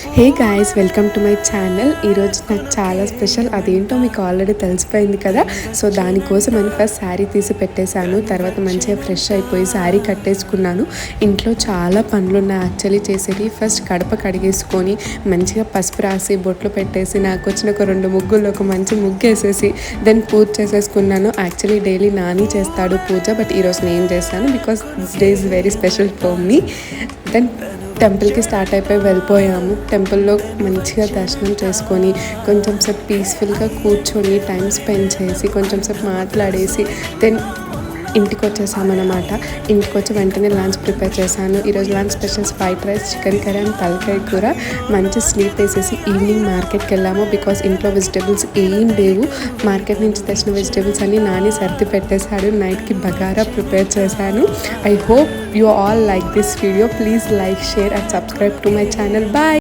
Hey guys, welcome to my channel. ఈరోజు నాకు చాలా స్పెషల్. అదేంటో మీకు ఆల్రెడీ తెలిసిపోయింది కదా. సో దానికోసం అని ఫస్ట్ శారీ తీసి పెట్టేశాను. తర్వాత మంచిగా ఫ్రెష్ అయిపోయి శారీ కట్టేసుకున్నాను. ఇంట్లో చాలా పనులు ఉన్నాయి యాక్చువల్లీ చేసేది. ఫస్ట్ కడప కడిగేసుకొని మంచిగా పసుపు రాసి బొట్లు పెట్టేసి నాకు వచ్చిన ఒక 2 ముగ్గులు ఒక మంచి ముగ్గు వేసేసి దెన్ పూజ చేసేసుకున్నాను. యాక్చువల్లీ డైలీ నాని చేస్తాడు పూజ, బట్ ఈరోజు నేను చేస్తాను because this day is very special for me. Then టెంపుల్కి స్టార్ట్ అయిపోయి వెళ్ళిపోయాము. టెంపుల్లో మంచిగా దర్శనం చేసుకొని కొంచెం సేపు పీస్ఫుల్గా కూర్చొని టైం స్పెండ్ చేసి కొంచెం సేపు మాట్లాడేసి దెన్ ఇంటికి వచ్చేసామన్నమాట. ఇంటికి వచ్చి వెంటనే లంచ్ ప్రిపేర్ చేశాను. ఈరోజు lunch specials fried rice, chicken curry and తలకాయ కూర. మంచి స్లీప్ వేసేసి ఈవినింగ్ మార్కెట్కి వెళ్ళాము బికాస్ ఇంట్లో వెజిటేబుల్స్ ఏం లేవు. మార్కెట్ నుంచి తెచ్చిన వెజిటేబుల్స్ అన్నీ నాని సర్ది పెట్టేశాడు. నైట్కి బగారా ప్రిపేర్ చేశాను. I hope you all like this video. Please like, share and subscribe to my channel. Bye.